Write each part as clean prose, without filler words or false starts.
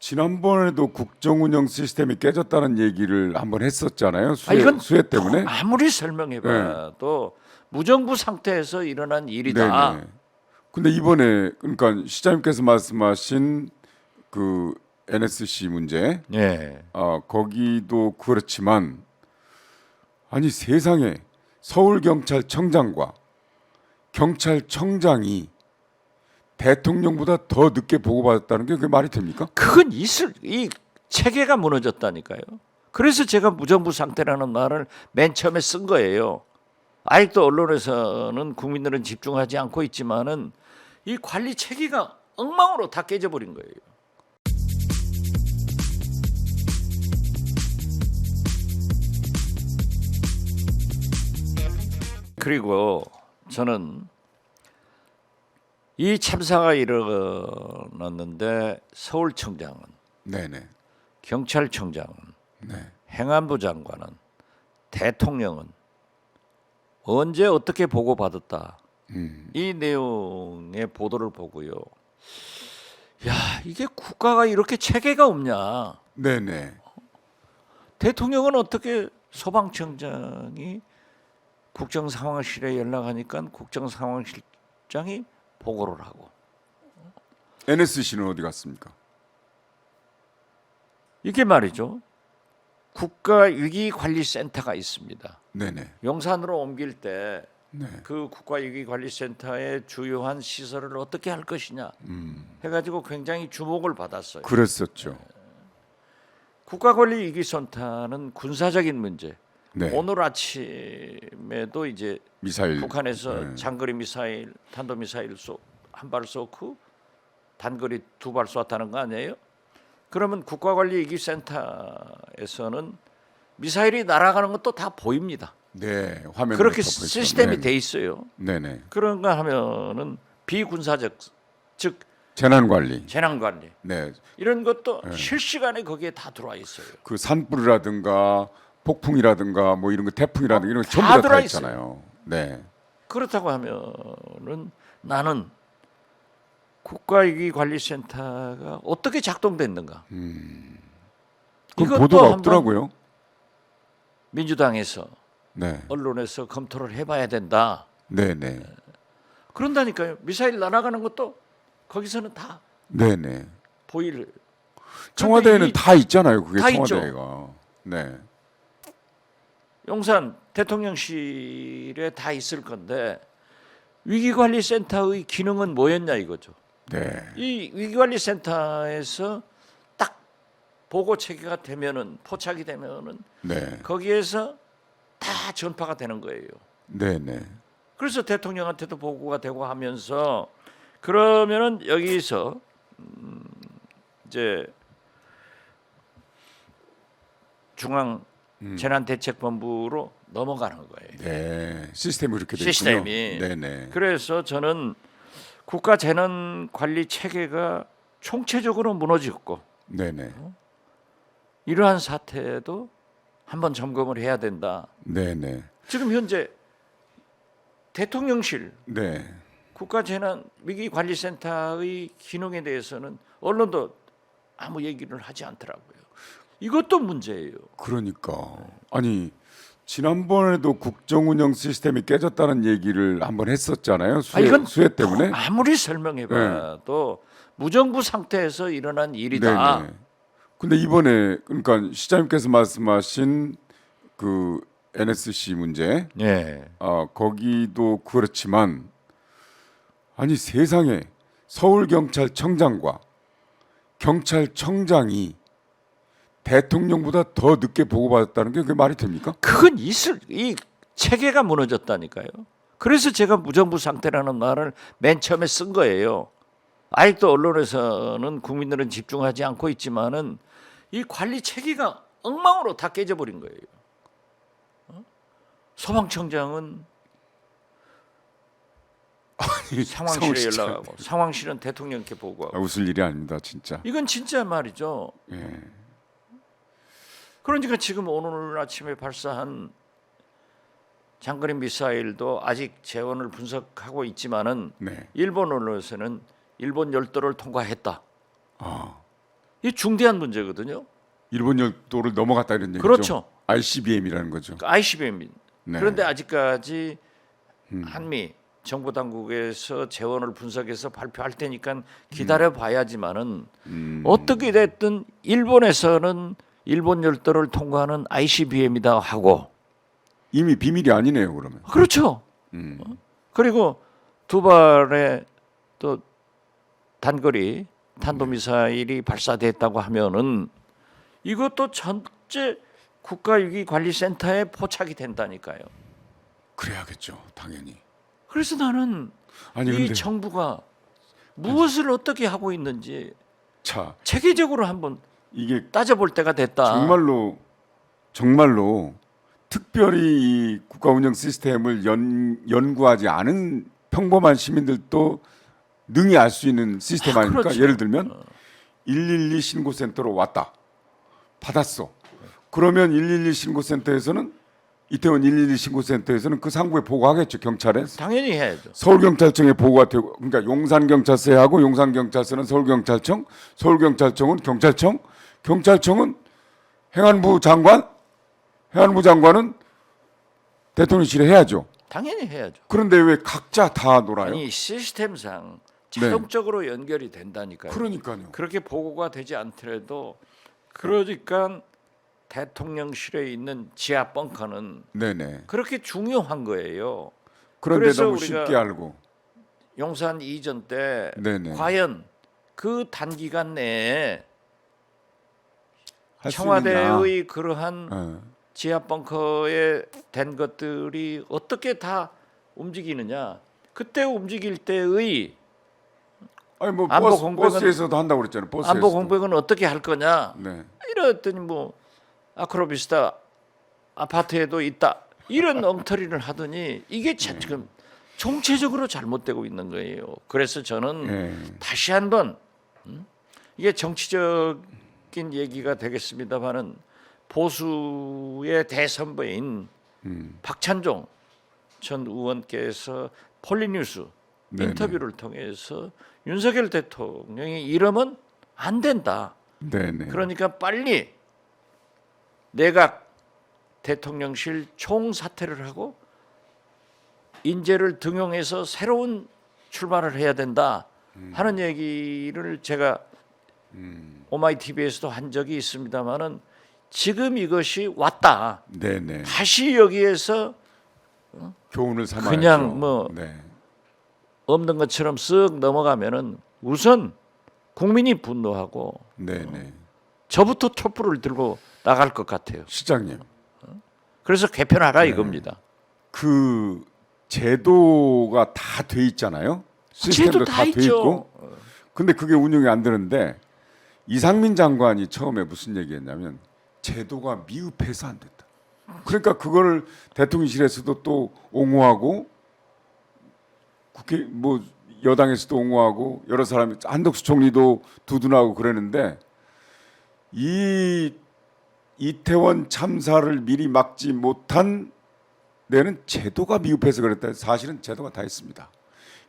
지난번에도 국정운영 시스템이 깨졌다는 얘기를 한번 했었잖아요. 이건 수해 때문에. 아무리 설명해봐도 무정부 상태에서 일어난 일이다. 네네. 근데 이번에 그러니까 시장님께서 말씀하신 그 NSC 문제, 네. 거기도 그렇지만 아니 세상에 서울경찰청장과 경찰청장이 대통령보다 더 늦게 보고받았다는 게 그게 말이 됩니까? 그건 이 체계가 무너졌다니까요. 그래서 제가 무정부 상태라는 말을 맨 처음에 쓴 거예요. 아직도 언론에서는 국민들은 집중하지 않고 있지만은 이 관리 체계가 엉망으로 다 깨져버린 거예요. 그리고 저는 이 참사가 일어났는데 서울청장은, 네네. 경찰청장은, 네. 행안부 장관은, 대통령은 언제 어떻게 보고받았다. 이 내용의 보도를 보고요. 야, 이게 국가가 이렇게 체계가 없냐. 네네. 대통령은 어떻게 소방청장이 국정상황실에 연락하니까 국정상황실장이 보고를 하고, NSC는 어디 갔습니까? 이게 말이죠. 국가위기관리센터가 있습니다. 네네. 용산으로 옮길 때 네. 그 국가위기관리센터의 주요한 시설을 어떻게 할 것이냐 해가지고 굉장히 주목을 받았어요. 그랬었죠. 국가관리위기센터는 군사적인 문제. 네. 오늘 아침에도 이제 미사일. 북한에서 네. 장거리 미사일, 탄도미사일 한 발 쏘고 단거리 두 발 쐈다는 거 아니에요? 그러면 국가관리위기센터에서는 미사일이 날아가는 것도 다 보입니다. 네. 화면 그렇게 시스템이 돼 있어요. 네네. 그런가 하면은 비군사적, 즉 재난관리. 재난관리 네. 이런 것도 실시간에 거기에 다 들어와 있어요. 그 산불이라든가 폭풍이라든가 뭐 이런 거 태풍이라든가 이런 거 전부 다 다 들어와 있잖아요. 네. 그렇다고 하면은 나는 국가위기관리센터가 어떻게 작동됐는가? 그건 이것도 보도가 한번 없더라고요. 민주당에서 네. 언론에서 검토를 해봐야 된다. 네네. 그런다니까요. 미사일 날아가는 것도 거기서는 다 네네. 보일. 청와대에는 그런데 다 있잖아요. 그게 다 있죠. 청와대가. 네. 용산 대통령실에 다 있을 건데 위기관리센터의 기능은 뭐였냐 이거죠. 네. 이 위기관리센터에서 딱 보고 체계가 되면은 포착이 되면은 네. 거기에서 다 전파가 되는 거예요. 네네. 그래서 대통령한테도 보고가 되고 하면서 그러면은 여기서 이제 중앙 재난대책본부로 넘어가는 거예요. 네. 시스템이 그렇게 돼 시스템이. 있군요. 네네. 그래서 저는 국가 재난 관리 체계가 총체적으로 무너졌고 네네. 이러한 사태도 한번 점검을 해야 된다. 네네. 지금 현재 대통령실 네. 국가재난위기관리센터의 기능에 대해서는 언론도 아무 얘기를 하지 않더라고요. 이것도 문제예요. 그러니까 아니 지난번에도 국정운영 시스템이 깨졌다는 얘기를 한번 했었잖아요. 이건 수해 때문에. 아무리 설명해봐도 무정부 상태에서 일어난 일이다. 네네. 근데 이번에 그러니까 시장님께서 말씀하신 그 NSC 문제, 네. 거기도 그렇지만 아니 세상에 서울경찰청장과 경찰청장이 대통령보다 더 늦게 보고받았다는 게 그게 말이 됩니까? 그건 이 체계가 무너졌다니까요. 그래서 제가 무정부 상태라는 말을 맨 처음에 쓴 거예요. 아직도 언론에서는 국민들은 집중하지 않고 있지만은 이 관리 체계가 엉망으로 다 깨져버린 거예요. 소방청장은 상황실에 연락하고 상황실은 대통령께 보고하고. 웃을 일이 아닙니다, 진짜. 이건 진짜 말이죠. 예. 그러니까 지금 오늘 아침에 발사한 장거리 미사일도 아직 재원을 분석하고 있지만은 네. 일본 언론에서는 일본 열도를 통과했다. 이 중대한 문제거든요. 일본 열도를 넘어갔다 이런 얘기죠. 그렇죠. ICBM이라는 거죠. ICBM. 네. 그런데 아직까지 한미 정보 당국에서 재원을 분석해서 발표할 테니까 기다려 봐야지만은 어떻게 됐든 일본에서는 일본 열도를 통과하는 ICBM이다 하고 이미 비밀이 아니네요, 그러면. 그렇죠. 그리고 두 발의 또 단거리 탄도미사일이 발사됐다고 하면은 이것도 전체 국가위기관리센터에 포착이 된다니까요. 그래야겠죠, 당연히. 그래서 나는 아니 이 근데 정부가 무엇을 어떻게 하고 있는지 자, 체계적으로 한번 이게 따져볼 때가 됐다. 정말로 특별히 이 국가 운영 시스템을 연구하지 않은 평범한 시민들도 능히 알 수 있는 시스템 아닙니까? 그렇죠. 예를 들면 112 신고센터로 왔다. 받았어. 그러면 112 신고센터에서는 이태원 112 신고센터에서는 그 상부에 보고하겠죠, 경찰에. 당연히 해야죠. 서울경찰청에 보고가 되고, 그러니까 용산경찰서에 하고 용산경찰서는 서울경찰청, 서울경찰청은 경찰청, 경찰청은 행안부 장관은 대통령실에 해야죠. 당연히 해야죠. 그런데 왜 각자 다 놀아요? 아니 시스템상 자동적으로 연결이 된다니까요. 그러니까요. 그렇게 보고가 되지 않더라도 그러니까 대통령실에 있는 지하 벙커는 네네. 그렇게 중요한 거예요. 그런데 그래서 너무 우리가 쉽게 알고. 용산 이전 때 네네. 과연 그 단기간 내에 할수 청와대의 그러한 있느냐. 지하 벙커에 된 것들이 어떻게 다 움직이느냐. 그때 움직일 때의 아니 뭐 안보 버스, 공백은- 버스에서도 한다고 그랬잖아요. 버스에서. 안보 공백은 어떻게 할 거냐. 네. 이랬더니 뭐 아크로비스타 아파트에도 있다. 이런 엉터리를 하더니 이게 지금 총체적으로 잘못되고 있는 거예요. 그래서 저는 네. 다시 한번 이게 정치적인 얘기가 되겠습니다만은 보수의 대선배인 박찬종 전 의원께서 폴리뉴스 네네. 인터뷰를 통해서 윤석열 대통령이 이러면 안 된다. 네네. 그러니까 빨리 내각 대통령실 총사퇴를 하고 인재를 등용해서 새로운 출발을 해야 된다 하는 얘기를 제가 오마이TV에서도 한 적이 있습니다마는 지금 이것이 왔다. 네네. 다시 여기에서 교훈을 삼아야죠. 그냥 뭐 네. 없는 것처럼 쓱 넘어가면은 우선 국민이 분노하고 네네. 저부터 촛불을 들고 나갈 것 같아요. 시장님, 그래서 개편하라 이겁니다. 그 제도가 다 돼 있잖아요. 시스템도 제도 다 돼 있죠. 있고. 근데 그게 운영이 안 되는데 이상민 장관이 처음에 무슨 얘기했냐면 제도가 미흡해서 안 된다. 그러니까 그걸 대통령실에서도 또 옹호하고 국회 뭐 여당에서도 옹호하고 여러 사람이 한덕수 총리도 두둔하고 그러는데 이 이태원 참사를 미리 막지 못한 데는 제도가 미흡해서 그랬다. 사실은 제도가 다 있습니다.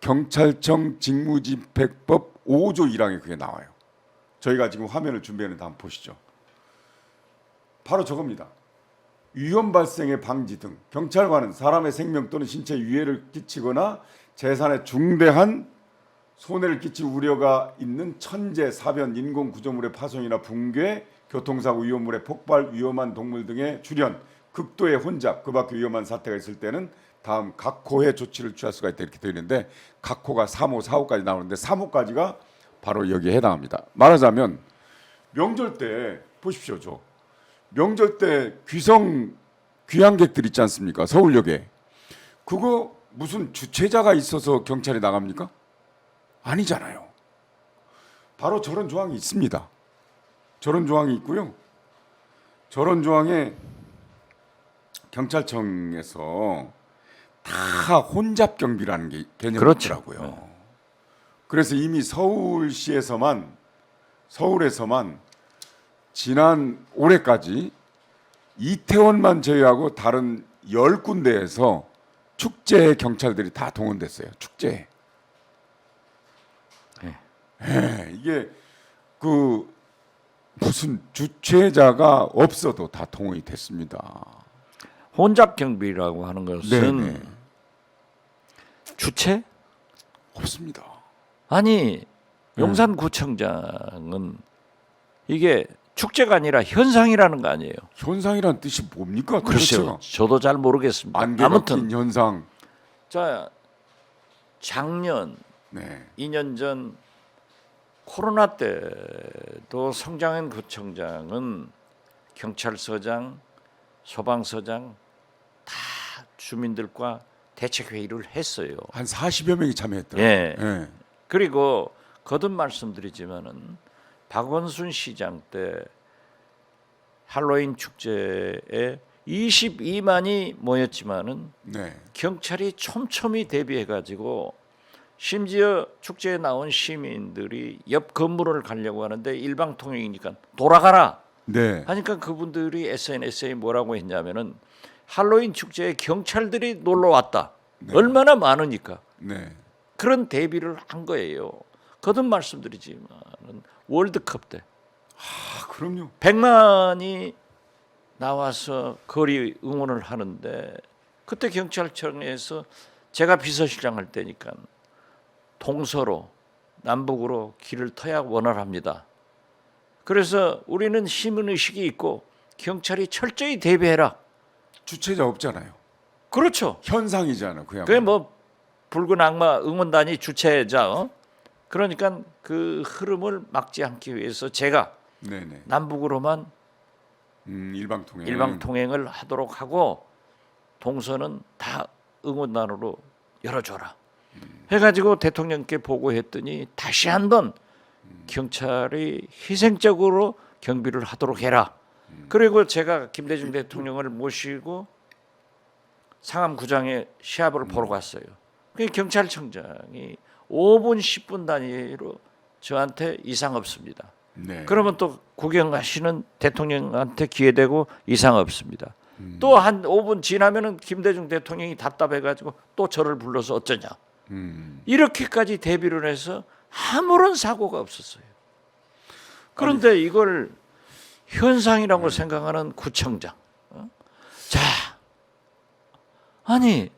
경찰청 직무집행법 5조 1항에 그게 나와요. 저희가 지금 화면을 준비했는데 한번 보시죠. 바로 저겁니다. 위험 발생의 방지 등 경찰관은 사람의 생명 또는 신체 위해를 끼치거나 재산에 중대한 손해를 끼칠 우려가 있는 천재, 사변, 인공 구조물의 파손이나 붕괴, 교통사고, 위험물의 폭발, 위험한 동물 등의 출현, 극도의 혼잡, 그 밖에 위험한 사태가 있을 때는 다음 각호의 조치를 취할 수가 있다 이렇게 되어 있는데 각호가 3호, 4호까지 나오는데 3호까지가 바로 여기에 해당합니다. 말하자면 명절 때 보십시오. 저 명절 때 귀향객들 있지 않습니까? 서울역에 그거 무슨 주최자가 있어서 경찰이 나갑니까? 아니잖아요. 바로 저런 조항이 있습니다. 저런 조항이 있고요. 저런 조항에 경찰청에서 다 혼잡 경비라는 게 개념이 그렇죠. 있더라고요. 그래서 이미 서울에서만 지난 올해까지 이태원만 제외하고 다른 10군데에서 축제 경찰들이 다 동원됐어요. 축제. 네. 예, 이게 그 무슨 주최자가 없어도 다 동원이 됐습니다. 혼잡 경비라고 하는 것은 네네. 주체? 없습니다. 아니 용산구청장은 이게 축제가 아니라 현상이라는 거 아니에요. 현상이란 뜻이 뭡니까? 글쎄요, 도대체가? 저도 잘 모르겠습니다. 안개가 아무튼 낀 현상. 자 작년 네. 2년 전 코로나 때도 성장현 구청장은 경찰서장, 소방서장 다 주민들과 대책 회의를 했어요. 한 40여 명이 참여했더라고요. 예. 예. 그리고 거듭 말씀드리지만은 박원순 시장 때 할로윈 축제에 22만이 모였지만은 네. 경찰이 촘촘히 대비해 가지고 심지어 축제에 나온 시민들이 옆 건물을 가려고 하는데 일방통행이니까 돌아가라 네. 하니까 그분들이 SNS에 뭐라고 했냐면은 할로윈 축제에 경찰들이 놀러 왔다. 네. 얼마나 많으니까 네. 그런 대비를 한 거예요. 거듭 말씀드리지만은 월드컵 때 아, 그럼요. 100만이 나와서 거리 응원을 하는데 그때 경찰청에서 제가 비서실장 할 때니까 동서로 남북으로 길을 터야 원활합니다. 그래서 우리는 시민의식이 있고 경찰이 철저히 대비해라. 주최자 없잖아요. 그렇죠. 현상이잖아요. 그냥. 그게 뭐 붉은 악마 응원단이 주최자. 그러니까 그 흐름을 막지 않기 위해서 제가 네네. 남북으로만 일방통행. 일방 통행을 하도록 하고 동서는 다 응원단으로 열어줘라. 해가지고 대통령께 보고했더니 다시 한번 경찰이 희생적으로 경비를 하도록 해라. 그리고 제가 김대중 대통령을 모시고 상암구장에 시합을 보러 갔어요. 그 경찰청장이 5분 10분 단위로 저한테 이상 없습니다. 네. 그러면 또 구경하시는 대통령한테 기회되고 이상 없습니다. 또 한 5분 지나면은 김대중 대통령이 답답해가지고 또 저를 불러서 어쩌냐. 이렇게까지 대비를 해서 아무런 사고가 없었어요. 그런데 이걸 현상이라고 생각하는 구청장. 자, 아니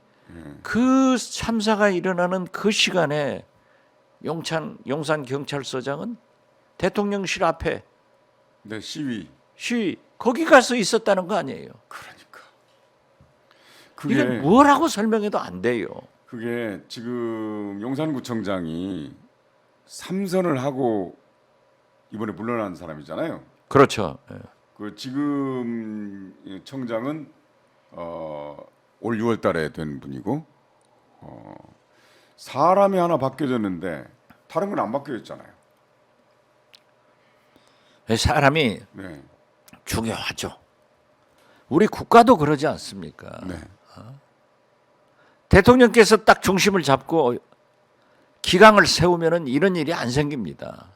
그 참사가 일어나는 그 시간에 용산 경찰서장은 대통령실 앞에 네, 시위. 거기 가서 있었다는 거 아니에요. 그러니까. 이건 뭐라고 설명해도 안 돼요. 그게 지금 용산구청장이 3선을 하고 이번에 물러난 사람이잖아요. 그렇죠. 예. 그 지금 청장은 올 6월달에 된 분이고 사람이 하나 바뀌어졌는데 다른 건 안 바뀌어졌잖아요. 사람이 네, 중요하죠. 우리 국가도 그러지 않습니까? 네, 대통령께서 딱 중심을 잡고 기강을 세우면은 이런 일이 안 생깁니다.